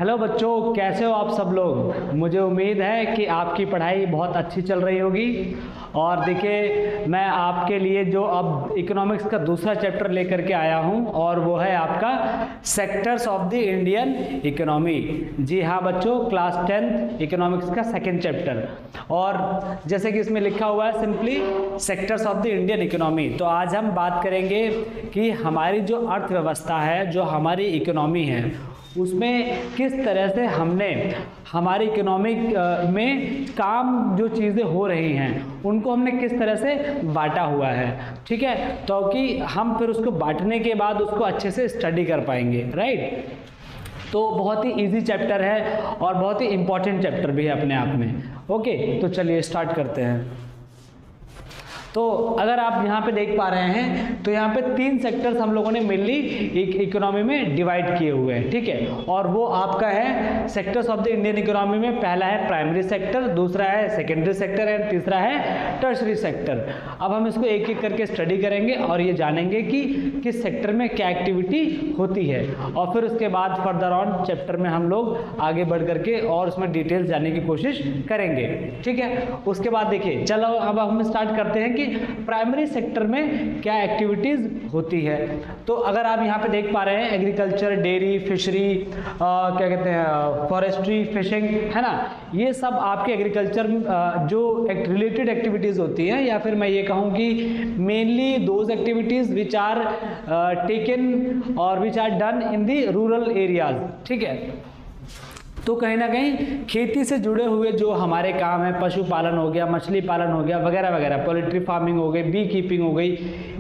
Hello बच्चों, कैसे हो आप सब लोग। मुझे उम्मीद है कि आपकी पढ़ाई बहुत अच्छी चल रही होगी। और देखिए, मैं आपके लिए जो अब इकोनॉमिक्स का दूसरा चैप्टर लेकर के आया हूं, और वो है आपका sectors of the Indian economy. जी हाँ बच्चों, क्लास 10th इकोनॉमिक्स का सेकंड चैप्टर। और जैसे कि इसमें लिखा हुआ है simply sectors of the Indian economy. तो आज हम बात करेंगे कि हमारी जो अर्थव्यवस्था है, जो हमारी इकोनॉमी है, उसमें किस तरह से हमने हमारी इकोनॉमिक में काम जो चीज़ें हो रही हैं उनको हमने किस तरह से बांटा हुआ है। ठीक है, तो कि हम फिर उसको बांटने के बाद उसको अच्छे से स्टडी कर पाएंगे। राइट, तो बहुत ही इजी चैप्टर है और बहुत ही इम्पॉर्टेंट चैप्टर भी है अपने आप में। ओके, तो चलिए स्टार्ट करते हैं। तो अगर आप यहाँ पे देख पा रहे हैं तो यहाँ पे 3 सेक्टर्स हम लोगों ने मेनली इकोनॉमी में डिवाइड किए हुए हैं। ठीक है, और वो आपका है sectors of the Indian economy में पहला है प्राइमरी सेक्टर, दूसरा है सेकेंडरी सेक्टर एंड तीसरा है टर्शरी सेक्टर। अब हम इसको एक एक करके स्टडी करेंगे और ये जानेंगे कि किस सेक्टर में क्या एक्टिविटी होती है, और फिर उसके बाद फर्दर ऑन चैप्टर में हम लोग आगे बढ़ करके और उसमें डिटेल्स जानने की कोशिश करेंगे। ठीक है, उसके बाद देखिए, चलो अब हम स्टार्ट करते हैं कि प्राइमरी सेक्टर में क्या एक्टिविटीज होती है। तो अगर आप यहाँ पे देख पा रहे हैं एग्रीकल्चर, डेयरी, फिशरी, क्या कहते हैं, फॉरेस्ट्री, फिशिंग, है ना, ये सब आपके एग्रीकल्चर जो रिलेटेड एक्टिविटीज होती हैं, या फिर मैं ये कहूँ कि mainly those activities which are taken or which are done in the rural areas. ठीक है, तो कहीं ना कहीं खेती से जुड़े हुए जो हमारे काम है, पशुपालन हो गया, मछली पालन हो गया, वगैरह वगैरह, पोल्ट्री फार्मिंग हो गई, बी कीपिंग हो गई,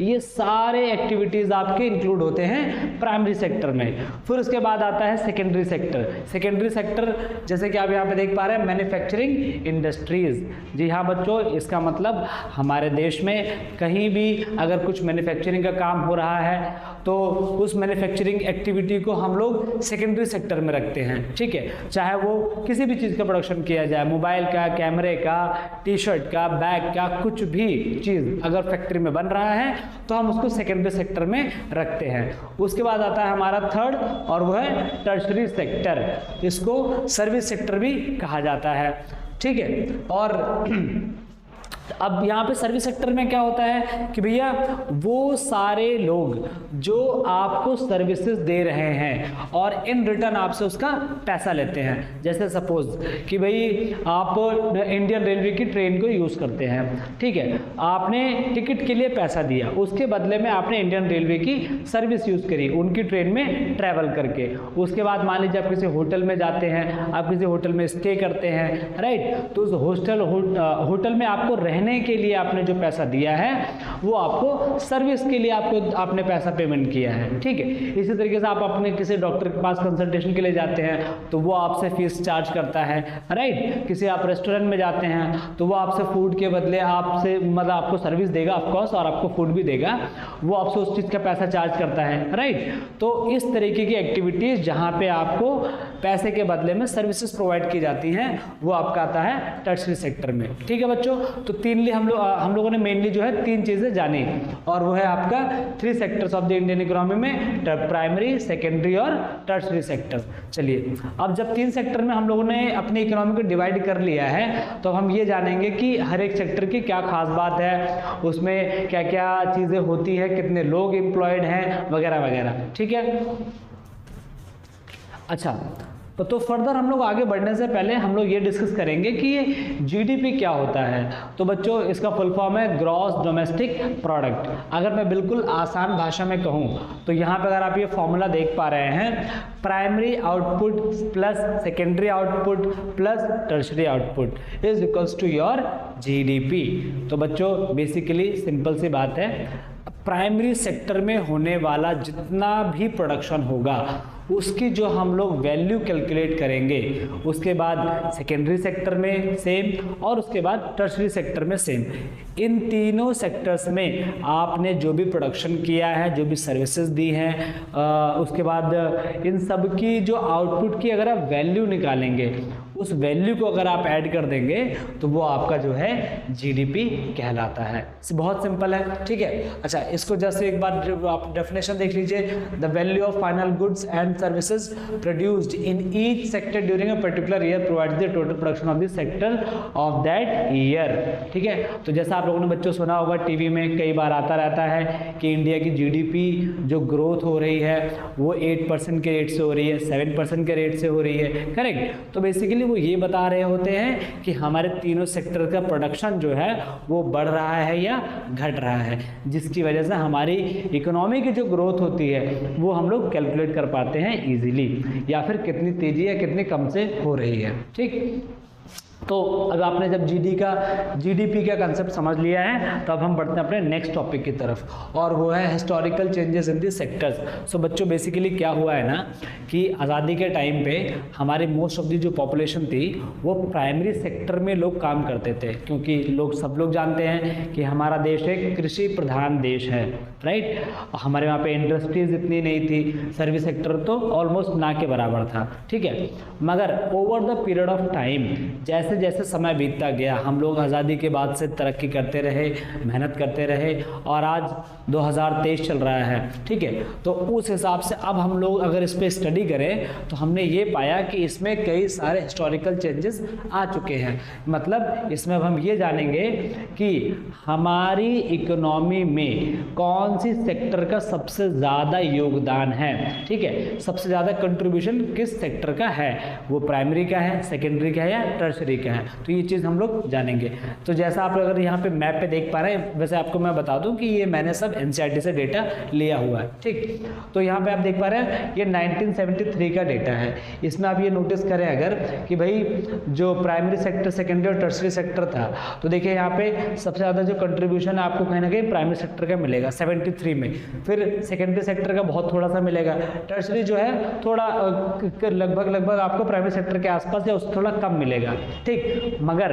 ये सारे एक्टिविटीज़ आपके इंक्लूड होते हैं प्राइमरी सेक्टर में। फिर उसके बाद आता है सेकेंडरी सेक्टर। सेकेंडरी सेक्टर जैसे कि आप यहाँ पे देख पा रहे हैं, मैन्युफैक्चरिंग इंडस्ट्रीज। जी हाँ बच्चों, इसका मतलब हमारे देश में कहीं भी अगर कुछ मैन्युफैक्चरिंग का काम हो रहा है तो उस मैन्युफैक्चरिंग एक्टिविटी को हम लोग सेकेंडरी सेक्टर में रखते हैं। ठीक है, चाहे वो किसी भी चीज़ का प्रोडक्शन किया जाए, मोबाइल का, कैमरे का, टी शर्ट का, बैग का, कुछ भी चीज़ अगर फैक्ट्री में बन रहा है तो हम उसको सेकेंडरी सेक्टर में रखते हैं। उसके बाद आता है हमारा थर्ड, और वो है टर्शरी सेक्टर। इसको सर्विस सेक्टर भी कहा जाता है। ठीक है, और अब यहाँ पे सर्विस सेक्टर में क्या होता है कि भैया वो सारे लोग जो आपको सर्विसेज दे रहे हैं और इन रिटर्न आपसे उसका पैसा लेते हैं। जैसे सपोज कि भाई आप इंडियन रेलवे की ट्रेन को यूज़ करते हैं। ठीक है, आपने टिकट के लिए पैसा दिया, उसके बदले में आपने इंडियन रेलवे की सर्विस यूज़ करी उनकी ट्रेन में ट्रैवल करके। उसके बाद मान लीजिए आप किसी होटल में जाते हैं, आप किसी होटल में स्टे करते हैं, राइट, तो उस होटल में आपको रहने के लिए आपने जो पैसा दिया है वो आपको सर्विस के लिए आपने पैसा पेमेंट किया है। ठीक है, इसी तरीके से आप अपने किसी डॉक्टर के पास कंसल्टेशन के लिए जाते हैं तो वो आपसे फीस चार्ज करता है। राइट, किसी आप रेस्टोरेंट में जाते हैं तो वो आपसे फूड के बदले आपसे मतलब आपको सर्विस देगा ऑफकोर्स, और आपको फूड भी देगा, वो आपसे उस चीज़ का पैसा चार्ज करता है। राइट, तो इस तरीके की एक्टिविटीज जहाँ पे आपको पैसे के बदले में सर्विसेज प्रोवाइड की जाती हैं वो आपका आता है टर्शरी सेक्टर में। ठीक है बच्चों, तो हम लोगों ने मेनली जो है 3 चीजें जानी, और वो है आपका 3 sectors of the Indian economy में प्राइमरी, सेकेंडरी और टर्शरी सेक्टर। चलिए, अब जब 3 सेक्टर में हम लोगों ने अपनी इकोनॉमी को डिवाइड कर लिया है तो हम ये जानेंगे कि हर एक सेक्टर की क्या खास बात है, उसमें क्या क्या चीजें होती है, कितने लोग एम्प्लॉयड हैं, वगैरह वगैरह। ठीक है, अच्छा, तो फर्दर हम लोग आगे बढ़ने से पहले हम लोग ये डिस्कस करेंगे कि ये जीडीपी क्या होता है। तो बच्चों, इसका फुल फॉर्म है ग्रॉस डोमेस्टिक प्रोडक्ट। अगर मैं बिल्कुल आसान भाषा में कहूँ तो यहाँ पे अगर आप ये फॉर्मूला देख पा रहे हैं, primary output plus secondary output plus tertiary output is equals to your GDP. तो बच्चों, बेसिकली सिंपल सी बात है, प्राइमरी सेक्टर में होने वाला जितना भी प्रोडक्शन होगा उसकी जो हम लोग वैल्यू कैलकुलेट करेंगे, उसके बाद सेकेंडरी सेक्टर में सेम और उसके बाद टर्शरी सेक्टर में सेम। इन तीनों सेक्टर्स में आपने जो भी प्रोडक्शन किया है, जो भी सर्विसेज दी हैं, उसके बाद इन सब की जो आउटपुट की अगर आप वैल्यू निकालेंगे, उस वैल्यू को अगर आप ऐड कर देंगे तो वो आपका जो है जीडीपी कहलाता है। बहुत सिंपल है। ठीक है, अच्छा, इसको जैसे एक बार आप डेफिनेशन देख लीजिए, the value of final goods and services produced in each sector during a particular year provides the total production of the sector of that year. ठीक है, तो जैसा आप लोगों ने बच्चों सुना होगा, टीवी में कई बार आता रहता है कि इंडिया की जीडीपी जो ग्रोथ हो रही है वो 8% के रेट से हो रही है, 7% के रेट से हो रही है, करेक्ट। तो बेसिकली वो ये बता रहे होते हैं कि हमारे तीनों सेक्टर का प्रोडक्शन जो है वो बढ़ रहा है या घट रहा है, जिसकी वजह से हमारी इकोनॉमी की जो ग्रोथ होती है वो हम लोग कैलकुलेट कर पाते हैं इजीली, या फिर कितनी तेजी या कितनी कम से हो रही है। ठीक, तो अब आपने जब जीडीपी का कंसेप्ट समझ लिया है, तो अब हम बढ़ते हैं अपने नेक्स्ट टॉपिक की तरफ, और वो है historical changes in the sectors. So बच्चों बेसिकली क्या हुआ है ना कि आज़ादी के टाइम पे हमारे मोस्ट ऑफ दी जो पॉपुलेशन थी वो प्राइमरी सेक्टर में लोग काम करते थे, क्योंकि सब लोग जानते हैं कि हमारा देश एक कृषि प्रधान देश है, राइट। हमारे वहाँ पे इंडस्ट्रीज इतनी नहीं थी, सर्विस सेक्टर तो ऑलमोस्ट ना के बराबर था, ठीक है। मगर over the period of time, जैसे जैसे समय बीतता गया, हम लोग आज़ादी के बाद से तरक्की करते रहे, मेहनत करते रहे, और आज 2023 चल रहा है, ठीक है। तो उस हिसाब से अब हम लोग अगर इस पर स्टडी करें तो हमने ये पाया कि इसमें कई सारे हिस्टोरिकल चेंजेस आ चुके हैं। मतलब इसमें अब हम ये जानेंगे कि हमारी इकोनॉमी में कौन सी सेक्टर का सबसे ज़्यादा योगदान है, ठीक है। सबसे ज़्यादा कंट्रीब्यूशन किस सेक्टर का है, वो प्राइमरी का है, सेकेंडरी का है या टर्शरी का है, तो ये चीज़ हम लोग जानेंगे। तो जैसा आप अगर यहाँ पे मैप पे देख पा रहे हैं, वैसे आपको मैं बता दूं कि ये मैंने सब एनसीईआरटी से डेटा लिया हुआ है, ठीक। तो यहाँ पे आप देख पा रहे हैं ये 1973 का डेटा है। इसमें आप ये नोटिस करें अगर कि भाई जो प्राइमरी सेक्टर, सेकेंडरी और टर्शरी सेक्टर था, तो देखिए यहाँ पे सबसे ज़्यादा जो कंट्रीब्यूशन आपको कहीं ना कहीं प्राइमरी सेक्टर का मिलेगा 73 में, फिर सेकेंडरी सेक्टर का बहुत थोड़ा सा मिलेगा, टर्शरी जो है थोड़ा लगभग आपको प्राइमरी सेक्टर के आसपास या उससे थोड़ा कम मिलेगा, ठीक। मगर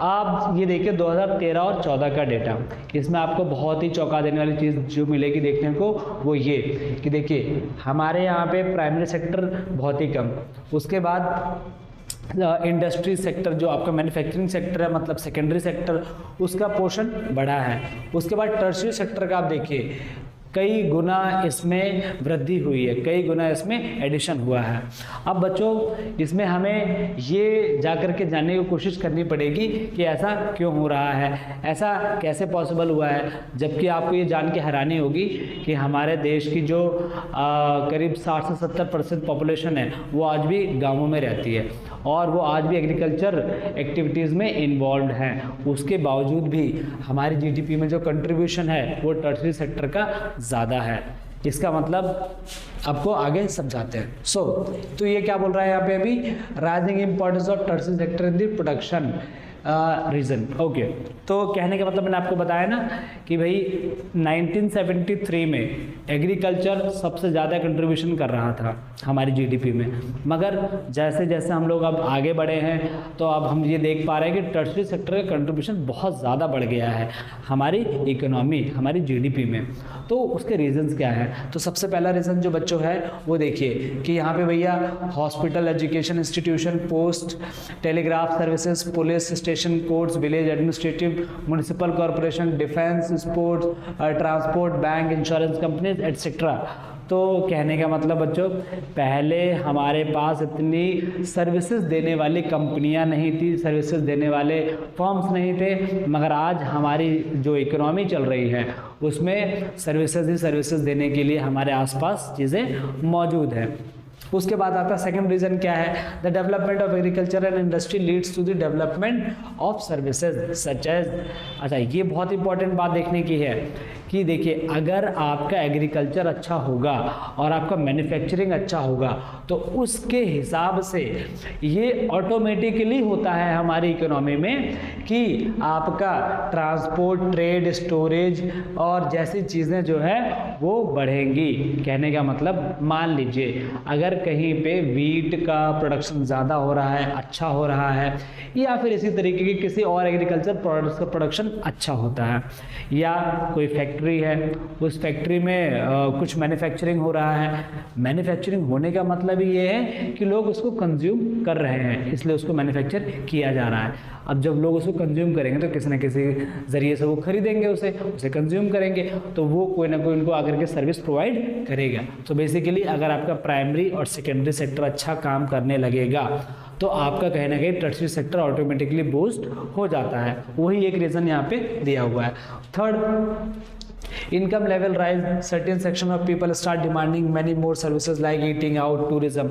आप ये देखिए 2013 और 14 का डेटा, इसमें आपको बहुत ही चौंका देने वाली चीज़ जो मिलेगी देखने को, वो ये कि देखिए हमारे यहाँ पे प्राइमरी सेक्टर बहुत ही कम, उसके बाद इंडस्ट्री सेक्टर जो आपका मैन्युफैक्चरिंग सेक्टर है, मतलब सेकेंडरी सेक्टर, उसका पोर्शन बढ़ा है। उसके बाद टर्शरी सेक्टर का आप देखिए कई गुना इसमें वृद्धि हुई है, कई गुना इसमें एडिशन हुआ है। अब बच्चों इसमें हमें ये जाकर के जानने की कोशिश करनी पड़ेगी कि ऐसा क्यों हो रहा है, ऐसा कैसे पॉसिबल हुआ है, जबकि आपको ये जान के हैरानी होगी कि हमारे देश की जो करीब 60 से 70% पॉपुलेशन है वो आज भी गाँवों में रहती है और वो आज भी एग्रीकल्चर एक्टिविटीज़ में इन्वॉल्व हैं। उसके बावजूद भी हमारी जीडीपी में जो कंट्रीब्यूशन है वो टर्शरी सेक्टर का ज़्यादा है। इसका मतलब आपको आगे समझाते हैं। तो ये क्या बोल रहा है यहाँ पे अभी, rising importance of tertiary sector in the production reason. Okay, तो कहने का मतलब मैंने आपको बताया ना कि भाई 1973 में एग्रीकल्चर सबसे ज़्यादा कंट्रीब्यूशन कर रहा था हमारी जीडीपी में, मगर जैसे जैसे हम लोग अब आगे बढ़े हैं तो अब हम ये देख पा रहे हैं कि टर्शरी सेक्टर का कंट्रीब्यूशन बहुत ज़्यादा बढ़ गया है हमारी इकोनॉमी, हमारी जीडीपी में। तो उसके रीजंस क्या हैं? तो सबसे पहला रीज़न जो बच्चों है वो देखिए कि यहाँ पे भैया hospital, education institution, post, telegraph services, police station, courts, village administrative, municipal corporation, defence, sports, transport, bank, insurance companies etcetera. तो कहने का मतलब बच्चों पहले हमारे पास इतनी सर्विसेज देने वाली कंपनियां नहीं थी, सर्विसेज देने वाले फर्म्स नहीं थे, मगर आज हमारी जो इकोनॉमी चल रही है उसमें सर्विसेज ही सर्विसेज देने के लिए हमारे आसपास चीज़ें मौजूद हैं। उसके बाद आता है सेकंड रीजन क्या है, the development of agriculture and industry leads to the development of services such as. अच्छा, ये बहुत इंपॉर्टेंट बात देखने की है कि देखिए अगर आपका एग्रीकल्चर अच्छा होगा और आपका मैन्युफैक्चरिंग अच्छा होगा तो उसके हिसाब से ये ऑटोमेटिकली होता है हमारी इकोनॉमी में कि आपका ट्रांसपोर्ट, ट्रेड, स्टोरेज और जैसी चीज़ें जो है वो बढ़ेंगी। कहने का मतलब मान लीजिए अगर कहीं पे वीट का प्रोडक्शन ज़्यादा हो रहा है, अच्छा हो रहा है, या फिर इसी तरीके के किसी और एग्रीकल्चर प्रोडक्ट्स का प्रोडक्शन अच्छा होता है, या कोई फैक्ट्री फैक्ट्री है, उस फैक्ट्री में कुछ मैन्युफैक्चरिंग हो रहा है। मैन्युफैक्चरिंग होने का मतलब ही ये है कि लोग उसको कंज्यूम कर रहे हैं, इसलिए उसको मैन्युफैक्चर किया जा रहा है। अब जब लोग उसको कंज्यूम करेंगे तो किसी न किसी ज़रिए से वो खरीदेंगे, उसे कंज्यूम करेंगे, तो वो कोई ना कोई उनको आकर के सर्विस प्रोवाइड करेगा। तो बेसिकली अगर आपका प्राइमरी और सेकेंडरी सेक्टर अच्छा काम करने लगेगा तो आपका कहीं ना कहीं टर्शियरी सेक्टर ऑटोमेटिकली बूस्ट हो जाता है। वही एक रीज़न यहाँ पे दिया हुआ है। Third, income level rise, certain section of people start demanding many more services like eating out, tourism.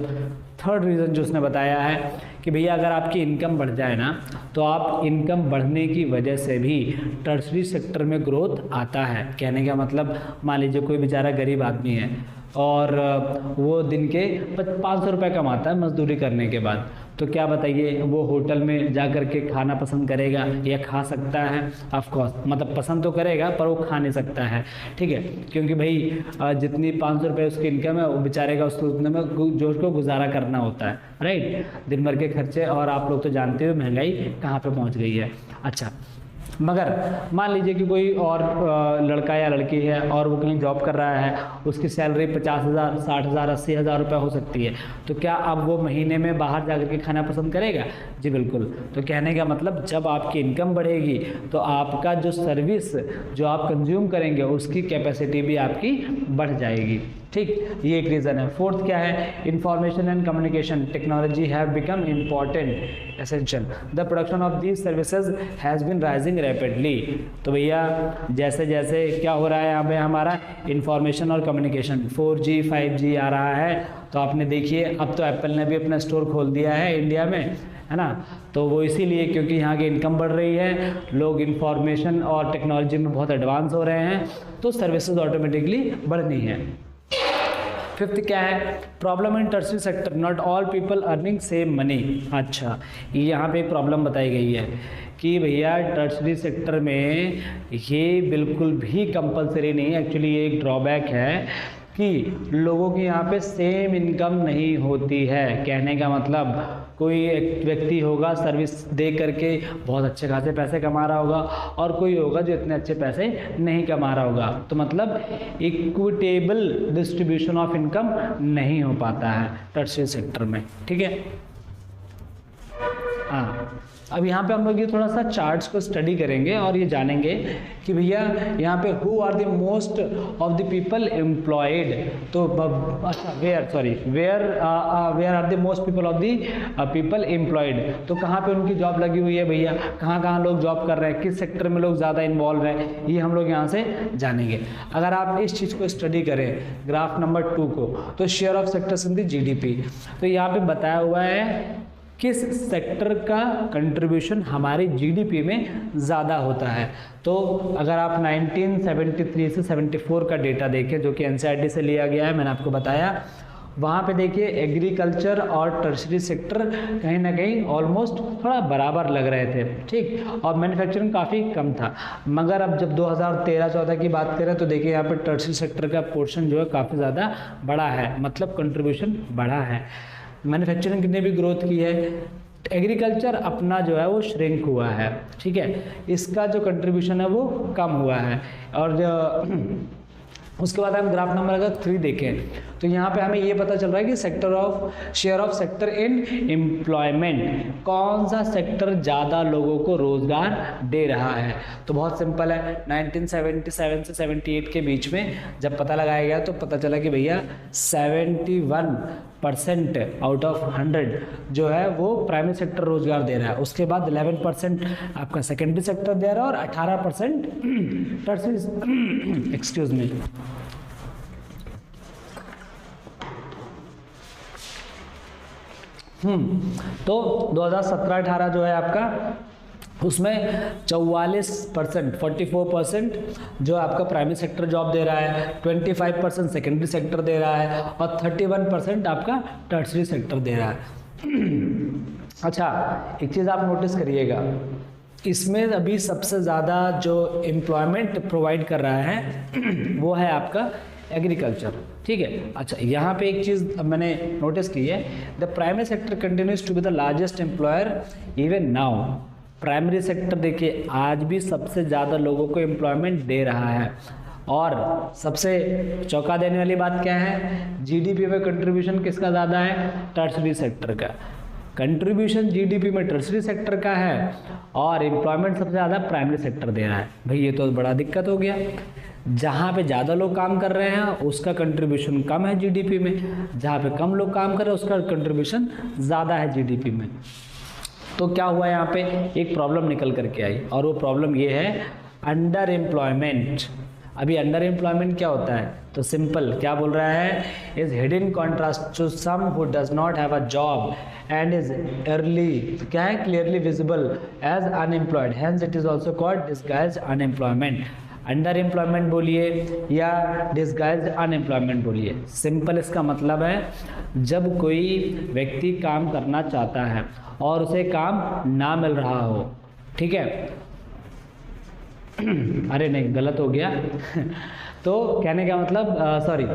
Third reason जो उसने बताया है कि भैया अगर आपकी इनकम बढ़ जाए ना तो आप इनकम बढ़ने की वजह से भी टर्शियरी सेक्टर में ग्रोथ आता है। कहने का मतलब, मान लीजिए कोई बेचारा गरीब आदमी है और वो दिन के 500 रुपये कमाता है मजदूरी करने के बाद, तो क्या बताइए वो होटल में जा कर के खाना पसंद करेगा या खा सकता है? ऑफ कोर्स, मतलब पसंद तो करेगा पर वो खा नहीं सकता है, ठीक है, क्योंकि भाई जितनी 500 रुपये उसकी इनकम है वो बेचारे का उसको उतने में जो उसको गुजारा करना होता है, राइट, दिन भर के खर्चे। और आप लोग तो जानते हो महंगाई कहाँ पे पहुँच गई है। अच्छा, मगर मान लीजिए कि कोई और लड़का या लड़की है और वो कहीं जॉब कर रहा है, उसकी सैलरी 50,000, 60,000, 80,000 रुपये हो सकती है, तो क्या अब वो महीने में बाहर जा कर के खाना पसंद करेगा? जी बिल्कुल। तो कहने का मतलब जब आपकी इनकम बढ़ेगी तो आपका जो सर्विस जो आप कंज्यूम करेंगे उसकी कैपेसिटी भी आपकी बढ़ जाएगी, ठीक, ये एक रीज़न है। फोर्थ क्या है? Information and communication technology have become important essential, the production of these services has been rising rapidly. तो भैया जैसे जैसे क्या हो रहा है यहाँ पे हमारा इंफॉर्मेशन और कम्युनिकेशन, 4G 5G आ रहा है, तो आपने देखिए अब तो एप्पल ने भी अपना स्टोर खोल दिया है इंडिया में, है ना, तो वो इसीलिए क्योंकि यहाँ की इनकम बढ़ रही है, लोग इंफॉर्मेशन और टेक्नोलॉजी में बहुत एडवांस हो रहे हैं, तो सर्विसेज ऑटोमेटिकली बढ़नी है। फिफ्थ क्या है? Problem in tertiary sector, not all people earning same money. अच्छा, ये यहाँ पे एक प्रॉब्लम बताई गई है कि भैया टर्शियरी सेक्टर में ये बिल्कुल भी कंपलसरी नहीं है, एक्चुअली ये एक ड्रॉबैक है कि लोगों की यहाँ पे सेम इनकम नहीं होती है। कहने का मतलब कोई एक व्यक्ति होगा सर्विस दे करके बहुत अच्छे खासे पैसे कमा रहा होगा और कोई होगा जो इतने अच्छे पैसे नहीं कमा रहा होगा, तो मतलब इक्विटेबल डिस्ट्रीब्यूशन ऑफ इनकम नहीं हो पाता है टर्शियरी सेक्टर में, ठीक है। हाँ, अब यहाँ पे हम लोग ये थोड़ा सा चार्ट्स को स्टडी करेंगे और ये जानेंगे कि भैया यहाँ पे who are the most of the people employed, तो अच्छा where are the most people of the people employed, तो कहाँ पे उनकी जॉब लगी हुई है भैया, कहाँ कहाँ लोग जॉब कर रहे हैं, किस सेक्टर में लोग ज़्यादा इन्वॉल्व हैं, ये हम लोग यहाँ से जानेंगे। अगर आप इस चीज़ को स्टडी करें ग्राफ नंबर 2 को, तो share of sectors in the GDP, तो यहाँ पे बताया हुआ है किस सेक्टर का कंट्रीब्यूशन हमारी GDP में ज़्यादा होता है। तो अगर आप 1973 से 74 का डेटा देखें जो कि NCERT से लिया गया है, मैंने आपको बताया, वहाँ पे देखिए एग्रीकल्चर और टर्शियरी सेक्टर कहीं ना कहीं ऑलमोस्ट थोड़ा बराबर लग रहे थे, ठीक, और मैन्युफैक्चरिंग काफ़ी कम था। मगर अब जब 2013-14 की बात करें तो देखिए यहाँ पे टर्शियरी सेक्टर का पोर्शन जो है काफ़ी ज़्यादा बड़ा है, मतलब कंट्रीब्यूशन बढ़ा है। मैन्युफैक्चरिंग ने भी ग्रोथ की है, एग्रीकल्चर अपना जो है वो श्रिंक हुआ है, ठीक है, इसका जो कंट्रीब्यूशन है वो कम हुआ है। और उसके बाद हम ग्राफ नंबर अगर 3 देखें तो यहाँ पे हमें ये पता चल रहा है कि share of sector in employment, कौन सा सेक्टर ज़्यादा लोगों को रोजगार दे रहा है। तो बहुत सिंपल है, 1977 से 78 के बीच में जब पता लगाया गया तो पता चला कि भैया 71% आउट ऑफ 100 जो है वो प्राइमरी सेक्टर रोजगार दे रहा है, उसके बाद 11% आपका सेकेंडरी सेक्टर दे रहा है और 18% टर्शियरी एक्सक्यूज मी तो 2017-18 जो है आपका उसमें 44% जो आपका प्राइमरी सेक्टर जॉब दे रहा है, 25% सेकेंडरी सेक्टर दे रहा है और 31% आपका टर्शियरी सेक्टर दे रहा है। अच्छा, एक चीज़ आप नोटिस करिएगा, इसमें अभी सबसे ज़्यादा जो एम्प्लॉयमेंट प्रोवाइड कर रहा है वो है आपका एग्रीकल्चर, ठीक है। अच्छा, यहाँ पे एक चीज़ मैंने नोटिस की है, the primary sector continues to be the largest employer even now. Primary sector देखिए आज भी सबसे ज़्यादा लोगों को एम्प्लॉयमेंट दे रहा है और सबसे चौंका देने वाली बात क्या है, जीडीपी में कंट्रीब्यूशन किसका ज़्यादा है, टर्शरी सेक्टर का। कंट्रीब्यूशन जीडीपी में टर्शरी सेक्टर का है और एम्प्लॉयमेंट सबसे ज़्यादा प्राइमरी सेक्टर दे रहा है। भाई ये तो बड़ा दिक्कत हो गया, जहाँ पे ज़्यादा लोग काम कर रहे हैं उसका कंट्रीब्यूशन कम है जीडीपी में, जहाँ पे कम लोग काम कर रहे हैं उसका कंट्रीब्यूशन ज़्यादा है जीडीपी में। तो क्या हुआ, यहाँ पे एक प्रॉब्लम निकल करके आई और वो प्रॉब्लम ये है अंडर एम्प्लॉयमेंट। अभी अंडर एम्प्लॉयमेंट क्या होता है, तो सिंपल क्या बोल रहा है, is hidden contrast to some who does not have a job and is early क्या है, clearly visible as unemployed, hence it is also called disguised unemployment. Under employment बोलिए या डिस्गाइज्ड अनएम्प्लॉयमेंट बोलिए, सिंपल इसका मतलब है जब कोई व्यक्ति काम करना चाहता है और उसे काम ना मिल रहा हो, ठीक है अरे नहीं गलत हो गया तो कहने का मतलब सॉरी,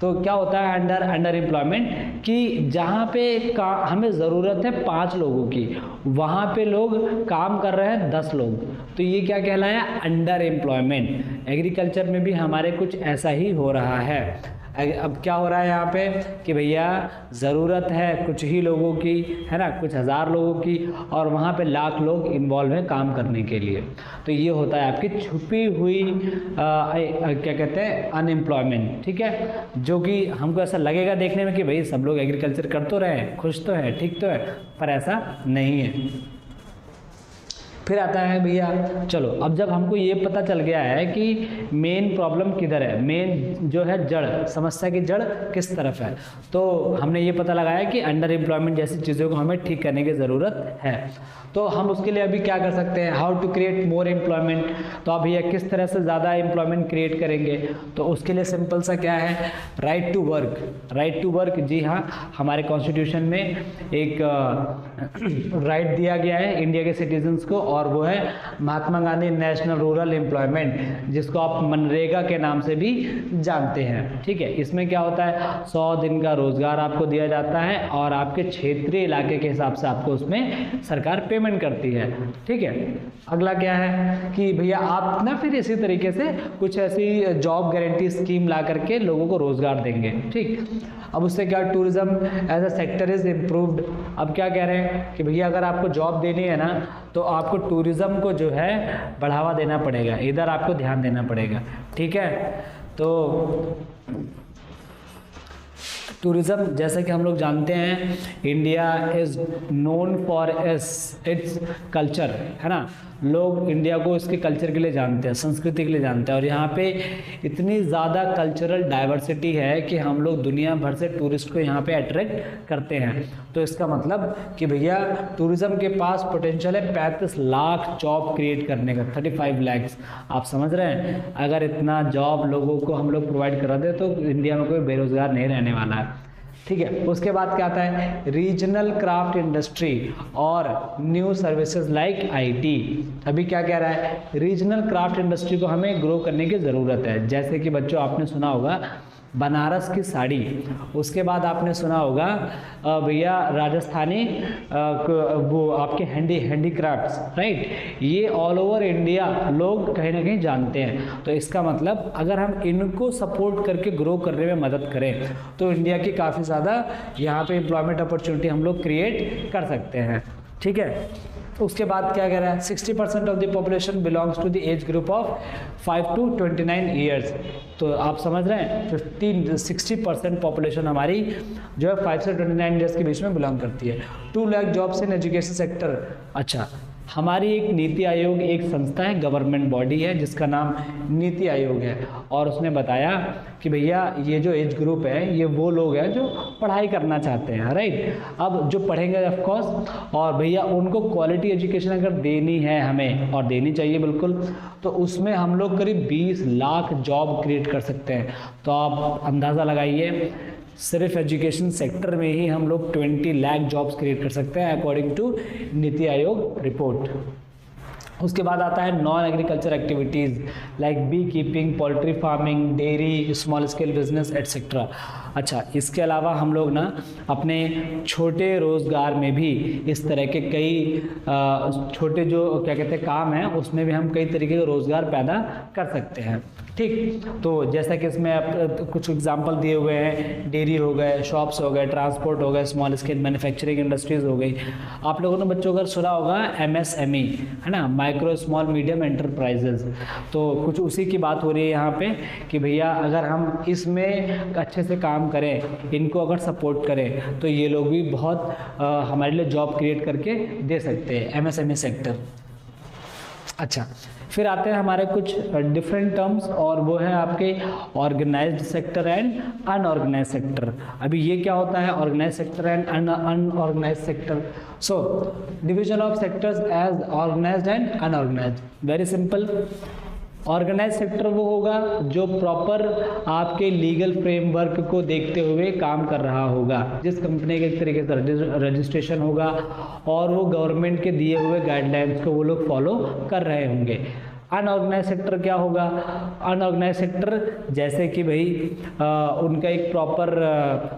तो क्या होता है अंडर एम्प्लॉयमेंट कि जहाँ पे हमें ज़रूरत है 5 लोगों की, वहाँ पे लोग काम कर रहे हैं 10 लोग, तो ये क्या कहलाया, अंडर एम्प्लॉयमेंट। एग्रीकल्चर में भी हमारे कुछ ऐसा ही हो रहा है। अब क्या हो रहा है यहाँ पे कि भैया ज़रूरत है कुछ ही लोगों की, है ना, कुछ हज़ार लोगों की, और वहाँ पे लाख लोग इन्वॉल्व हैं काम करने के लिए। तो ये होता है आपकी छुपी हुई क्या कहते हैं, अनएम्प्लॉयमेंट, ठीक है, जो कि हमको ऐसा लगेगा देखने में कि भाई सब लोग एग्रीकल्चर कर तो रहे हैं, खुश तो है, ठीक तो है, पर ऐसा नहीं है। फिर आता है भैया, चलो अब जब हमको ये पता चल गया है कि मेन प्रॉब्लम किधर है, मेन जो है जड़, समस्या की जड़ किस तरफ है, तो हमने ये पता लगाया कि अंडर एम्प्लॉयमेंट जैसी चीज़ों को हमें ठीक करने की ज़रूरत है। तो हम उसके लिए अभी क्या कर सकते हैं, how to create more employment. तो अब भैया किस तरह से ज़्यादा एम्प्लॉयमेंट क्रिएट करेंगे, तो उसके लिए सिंपल सा क्या है, right to work. Right to work, जी हाँ, हमारे कॉन्स्टिट्यूशन में एक राइट दिया गया है इंडिया के सिटीजन्स को, और वो है Mahatma Gandhi national rural employment, जिसको आप मनरेगा के नाम से भी जानते हैं, ठीक है। इसमें क्या होता है, 100 दिन का रोजगार आपको दिया जाता है और आपके क्षेत्रीय इलाके के हिसाब से आपको उसमें सरकार पेमेंट करती है, ठीक है। अगला क्या है कि भैया आप ना फिर इसी तरीके से कुछ ऐसी जॉब गारंटी स्कीम ला करके लोगों को रोजगार देंगे, ठीक। अब उससे क्या, tourism as a sector is improved. अब क्या कह रहे हैं कि भैया अगर आपको जॉब देनी है ना, तो आपको टूरिज्म को जो है बढ़ावा देना पड़ेगा, इधर आपको ध्यान देना पड़ेगा, ठीक है। तो टूरिज़्म, जैसे कि हम लोग जानते हैं, India is known for its culture, है ना, लोग इंडिया को इसके कल्चर के लिए जानते हैं, संस्कृति के लिए जानते हैं, और यहाँ पे इतनी ज़्यादा कल्चरल डाइवर्सिटी है कि हम लोग दुनिया भर से टूरिस्ट को यहाँ पे अट्रैक्ट करते हैं। तो इसका मतलब कि भैया टूरिज़्म के पास पोटेंशियल है 35 लाख जॉब क्रिएट करने का, 35 लैक्स। आप समझ रहे हैं, अगर इतना जॉब लोगों को हम लोग प्रोवाइड करा दे तो इंडिया में कोई बेरोजगार नहीं रहने वाला है, ठीक है। उसके बाद क्या आता है, रीजनल क्राफ्ट इंडस्ट्री और न्यू सर्विसेज लाइक आईटी। अभी क्या कह रहा है, रीजनल क्राफ्ट इंडस्ट्री को हमें ग्रो करने की ज़रूरत है। जैसे कि बच्चों आपने सुना होगा बनारस की साड़ी, उसके बाद आपने सुना होगा भैया राजस्थानी वो आपके हैंडीक्राफ्ट्स, राइट। ये ऑल ओवर इंडिया लोग कहीं ना कहीं जानते हैं। तो इसका मतलब अगर हम इनको सपोर्ट करके ग्रो करने में मदद करें तो इंडिया की काफ़ी ज़्यादा यहाँ पे एम्प्लॉयमेंट अपॉर्चुनिटी हम लोग क्रिएट कर सकते हैं, ठीक है। उसके बाद क्या कह रहा है, 60% of the population belongs to the age group of 5 to 29 years. तो आप समझ रहे हैं 60% पॉपुलेशन हमारी जो है 5 से 29 ईयर्स के बीच में बिलोंग करती है। 2 lakh jobs in education sector. अच्छा, हमारी एक नीति आयोग एक संस्था है, गवर्नमेंट बॉडी है, जिसका नाम नीति आयोग है, और उसने बताया कि भैया ये जो एज ग्रुप है ये वो लोग हैं जो पढ़ाई करना चाहते हैं, राइट। अब जो पढ़ेंगे ऑफ कोर्स, और भैया उनको क्वालिटी एजुकेशन अगर देनी है हमें, और देनी चाहिए बिल्कुल, तो उसमें हम लोग करीब 20 लाख जॉब क्रिएट कर सकते हैं। तो आप अंदाज़ा लगाइए, सिर्फ एजुकेशन सेक्टर में ही हम लोग 20 लाख जॉब्स क्रिएट कर सकते हैं according to NITI Aayog report. उसके बाद आता है non agriculture activities like bee keeping, poultry farming, dairy, small scale business etcetera. अच्छा, इसके अलावा हम लोग ना अपने छोटे रोज़गार में भी इस तरह के कई छोटे जो क्या कहते हैं काम हैं, उसमें भी हम कई तरीके के रोज़गार पैदा कर सकते हैं। ठीक, तो जैसा कि इसमें आप कुछ एग्जांपल दिए हुए हैं, डेयरी हो गए, शॉप्स हो गए, ट्रांसपोर्ट हो गए, स्मॉल स्केल मैन्युफैक्चरिंग इंडस्ट्रीज़ हो गई। आप लोगों ने बच्चों अगर सुना होगा MSME, है ना, माइक्रो स्मॉल मीडियम एंटरप्राइजेज। तो कुछ उसी की बात हो रही है यहाँ पे कि भैया अगर हम इसमें अच्छे से काम करें, इनको अगर सपोर्ट करें, तो ये लोग भी बहुत हमारे लिए जॉब क्रिएट करके दे सकते हैं, MSME सेक्टर। अच्छा, फिर आते हैं हमारे कुछ डिफरेंट टर्म्स, और वो है आपके organised sector and unorganise sector. अभी ये क्या होता है, organise sector and unorganise sector? So division of sectors as organised and unorganised. Very simple, organise sector वो होगा जो प्रॉपर आपके लीगल फ्रेमवर्क को देखते हुए काम कर रहा होगा, जिस कंपनी के एक तरीके से रजिस्ट्रेशन होगा और वो गवर्नमेंट के दिए हुए गाइडलाइंस को वो लोग फॉलो कर रहे होंगे। अनऑर्गेनाइज सेक्टर क्या होगा? अनऑर्गेनाइज सेक्टर जैसे कि भाई उनका एक प्रॉपर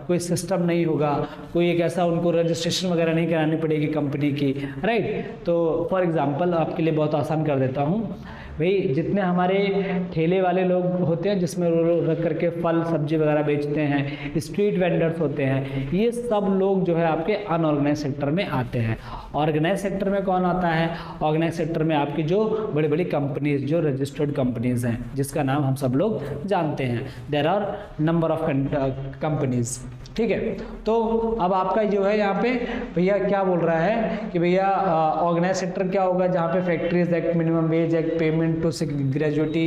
कोई सिस्टम नहीं होगा, कोई एक ऐसा उनको रजिस्ट्रेशन वगैरह नहीं करानी पड़ेगी कंपनी की, राइट। तो फॉर एग्जांपल आपके लिए बहुत आसान कर देता हूँ भाई, जितने हमारे ठेले वाले लोग होते हैं जिसमें रख करके फल सब्जी वगैरह बेचते हैं, स्ट्रीट वेंडर्स होते हैं, ये सब लोग जो है आपके अनऑर्गेनाइज सेक्टर में आते हैं। ऑर्गेनाइज सेक्टर में कौन आता है? ऑर्गेनाइज सेक्टर में आपकी जो बड़ी बड़ी कंपनीज, जो रजिस्टर्ड कंपनीज हैं, जिसका नाम हम सब लोग जानते हैं। There are number of companies, ठीक है। तो अब आपका जो है यहाँ पे भैया क्या बोल रहा है कि भैया ऑर्गेनाइज सेक्टर क्या होगा? जहाँ पे factories act, minimum wage act, payment to gratuity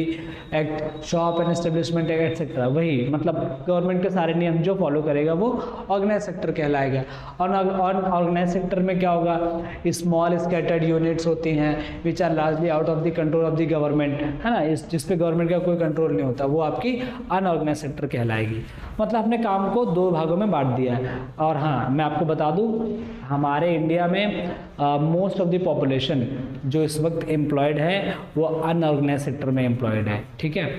act, shop and establishment act etcetera, वही मतलब गवर्नमेंट के सारे नियम जो फॉलो करेगा वो ऑर्गेनाइज सेक्टर कहलाएगा। और ऑर्गेनाइज सेक्टर में क्या होगा? स्मॉल स्कैटर्ड यूनिट्स होती हैं which are largely out of the control of the government, है ना, जिस पे गवर्नमेंट का कोई कंट्रोल नहीं होता, वो आपकी अनऑर्गेनाइज सेक्टर कहलाएगी। मतलब अपने काम को दो भागों में बांट दिया है। और हाँ, मैं आपको बता दूं, हमारे इंडिया में मोस्ट ऑफ द पॉपुलेशन जो इस वक्त एम्प्लॉयड है वो अनऑर्गेनाइज सेक्टर में एम्प्लॉयड है, ठीक है।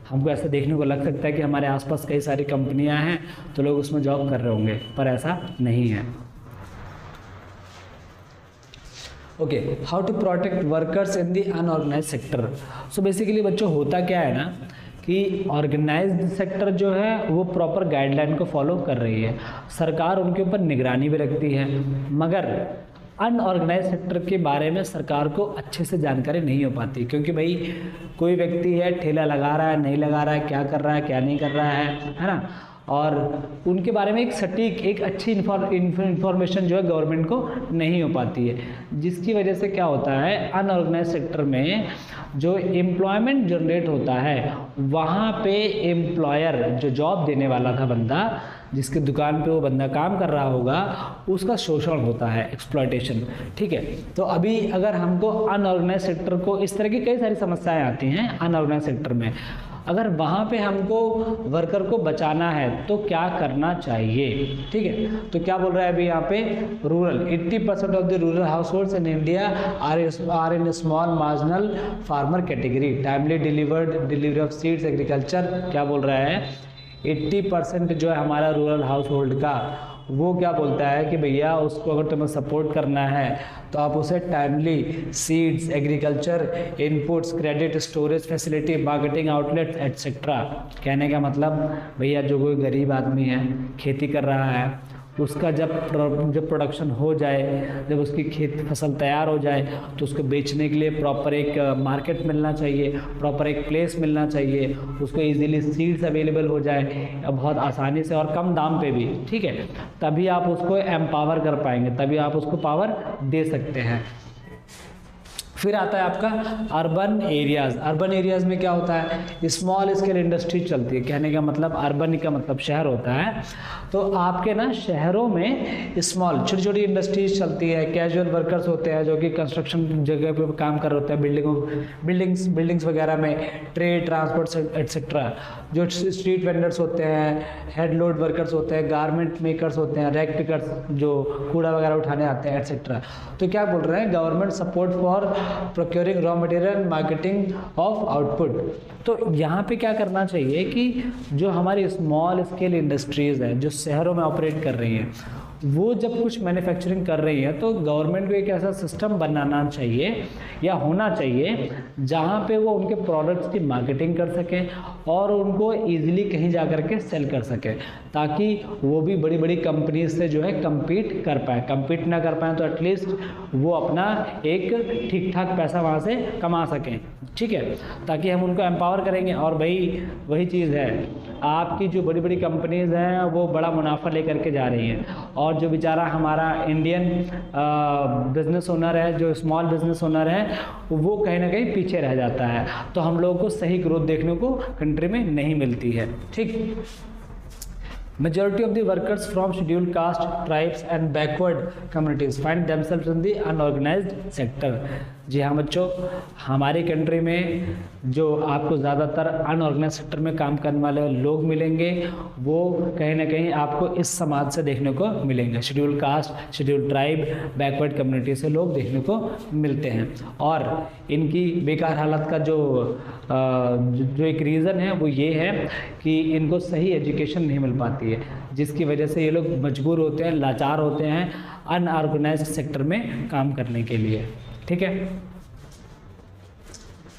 हमको ऐसा देखने को लग सकता है कि हमारे आसपास कई सारी कंपनियां हैं तो लोग उसमें जॉब कर रहे होंगे, पर ऐसा नहीं है। Okay, how to protect workers in the unorganise sector. So basically बच्चों होता क्या है ना कि ऑर्गेनाइज्ड सेक्टर जो है वो प्रॉपर गाइडलाइन को फॉलो कर रही है, सरकार उनके ऊपर निगरानी भी रखती है, मगर अनऑर्गेनाइज सेक्टर के बारे में सरकार को अच्छे से जानकारी नहीं हो पाती, क्योंकि भाई कोई व्यक्ति है ठेला लगा रहा है, नहीं लगा रहा है, क्या कर रहा है, क्या नहीं कर रहा है ना, और उनके बारे में एक सटीक, एक अच्छी इंफॉर्मेशन जो है गवर्नमेंट को नहीं हो पाती है, जिसकी वजह से क्या होता है, अनऑर्गेनाइज सेक्टर में जो एम्प्लॉयमेंट जनरेट होता है वहाँ पे एम्प्लॉयर, जो जॉब देने वाला था बंदा, जिसके दुकान पे वो बंदा काम कर रहा होगा, उसका शोषण होता है, एक्सप्लॉयटेशन, ठीक है। तो अभी अगर हमको अनऑर्गेनाइज सेक्टर को, इस तरह की कई सारी समस्याएं आती हैं अनऑर्गेनाइज सेक्टर में, अगर वहाँ पे हमको वर्कर को बचाना है तो क्या करना चाहिए, ठीक है। तो क्या बोल रहा है अभी यहाँ पे, rural 80% of the rural house in India are in small marginal farmer category, timely delivery of seeds agriculture. क्या बोल रहा है, 80% जो है हमारा रूरल हाउस होल्ड का, वो क्या बोलता है कि भैया उसको अगर तुम्हें सपोर्ट करना है तो आप उसे timely seeds, agriculture inputs, credit, storage facility, marketing outlets etcetera. कहने का मतलब भैया जो कोई गरीब आदमी है, खेती कर रहा है, उसका जब प्रोडक्शन हो जाए, जब उसकी खेत फसल तैयार हो जाए तो उसको बेचने के लिए प्रॉपर एक मार्केट मिलना चाहिए, प्रॉपर एक प्लेस मिलना चाहिए, उसको इजीली सीड्स अवेलेबल हो जाए बहुत आसानी से और कम दाम पे भी, ठीक है। तभी आप उसको एम्पावर कर पाएंगे, तभी आप उसको पावर दे सकते हैं। फिर आता है आपका अर्बन एरियाज़। अर्बन एरियाज़ में क्या होता है, स्मॉल स्केल इंडस्ट्री चलती है। कहने का मतलब, अर्बन का मतलब शहर होता है, तो आपके ना शहरों में स्मॉल छोटी छोटी इंडस्ट्रीज चलती है, कैजुअल वर्कर्स होते हैं जो कि कंस्ट्रक्शन जगह पे काम कर रहे होते हैं, बिल्डिंग्स वगैरह में, ट्रेड, ट्रांसपोर्ट एटसेट्रा। जो स्ट्रीट वेंडर्स होते हैं, हेड लोड वर्कर्स होते हैं, गारमेंट मेकर्स होते हैं, रैक पिकर्स जो कूड़ा वगैरह उठाने आते हैं, एटसेट्रा। तो क्या बोल रहे हैं, government support for procuring raw material and marketing of output. तो यहाँ पे क्या करना चाहिए कि जो हमारी स्मॉल स्केल इंडस्ट्रीज़ हैं जो शहरों में ऑपरेट कर रही हैं, वो जब कुछ मैन्युफैक्चरिंग कर रही है तो गवर्नमेंट को एक ऐसा सिस्टम बनाना चाहिए या होना चाहिए जहाँ पे वो उनके प्रोडक्ट्स की मार्केटिंग कर सकें और उनको इजीली कहीं जा कर के सेल कर सकें, ताकि वो भी बड़ी बड़ी कंपनीज से जो है कम्पीट कर पाए। कम्पीट ना कर पाएँ तो एटलीस्ट वो अपना एक ठीक ठाक पैसा वहाँ से कमा सकें, ठीक है, ताकि हम उनको एम्पावर करेंगे। और भाई वही चीज़ है, आपकी जो बड़ी बड़ी कंपनीज हैं वो बड़ा मुनाफा लेकर के जा रही हैं, और जो बेचारा हमारा इंडियन बिजनेस ओनर है, जो स्मॉल बिजनेस ओनर है, वो कहीं ना कहीं पीछे रह जाता है। तो हम लोगों को सही ग्रोथ देखने को कंट्री में नहीं मिलती है, ठीक। Majority of the workers from scheduled caste, tribes and backward communities find themselves in the unorganized sector। जी हाँ बच्चों, हमारी कंट्री में जो आपको ज़्यादातर अनऑर्गेनाइज सेक्टर में काम करने वाले लोग मिलेंगे, वो कहीं ना कहीं आपको इस समाज से देखने को मिलेंगे। Schedule caste, schedule tribe, backward community से लोग देखने को मिलते हैं। और इनकी बेकार हालत का जो एक रीज़न है वो ये है कि इनको सही एजुकेशन नहीं मिल पाती है, जिसकी वजह से ये लोग मजबूर होते हैं, लाचार होते हैं अनऑर्गेनाइज्ड सेक्टर में काम करने के लिए, ठीक है।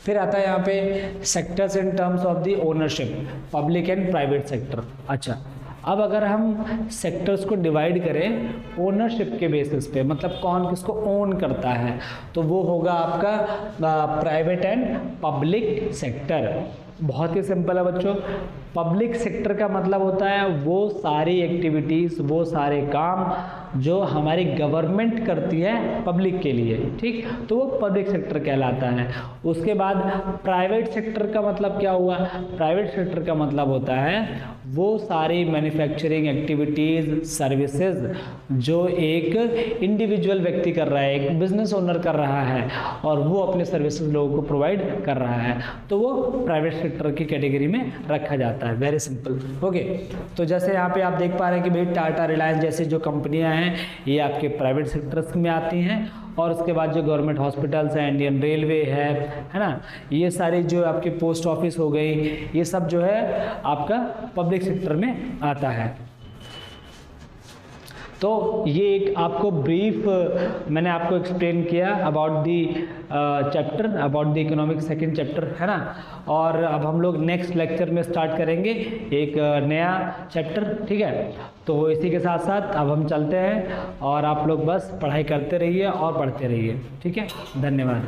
फिर आता है यहाँ पे sectors in terms of the ownership, public and private sector. अच्छा, अब अगर हम सेक्टर्स को डिवाइड करें ओनरशिप के बेसिस पे, मतलब कौन किसको ओन करता है, तो वो होगा आपका प्राइवेट एंड पब्लिक सेक्टर। बहुत ही सिंपल है बच्चों। पब्लिक सेक्टर का मतलब होता है वो सारी एक्टिविटीज़, वो सारे काम जो हमारी गवर्नमेंट करती है पब्लिक के लिए, ठीक, तो वो पब्लिक सेक्टर कहलाता है। उसके बाद प्राइवेट सेक्टर का मतलब क्या हुआ? प्राइवेट सेक्टर का मतलब होता है वो सारी मैन्युफैक्चरिंग एक्टिविटीज़, सर्विसेज जो एक इंडिविजुअल व्यक्ति कर रहा है, एक बिजनेस ओनर कर रहा है, और वो अपने सर्विसेज लोगों को प्रोवाइड कर रहा है, तो वो प्राइवेट सेक्टर की कैटेगरी में रखा जाता है। Very simple, okay. तो जैसे यहाँ पे आप देख पा रहे हैं कि भाई टाटा, रिलायंस जैसी जो कंपनियां हैं ये आपके प्राइवेट सेक्टर्स में आती हैं, और उसके बाद जो गवर्नमेंट हॉस्पिटल्स हैं, इंडियन रेलवे है ना, ये सारी जो आपकी पोस्ट ऑफिस हो गई, ये सब जो है आपका पब्लिक सेक्टर में आता है। तो ये एक आपको ब्रीफ मैंने आपको एक्सप्लेन किया about the chapter, about the economic second chapter, है ना। और अब हम लोग नेक्स्ट लेक्चर में स्टार्ट करेंगे एक नया चैप्टर, ठीक है। तो इसी के साथ साथ अब हम चलते हैं, और आप लोग बस पढ़ाई करते रहिए और पढ़ते रहिए, ठीक है। धन्यवाद।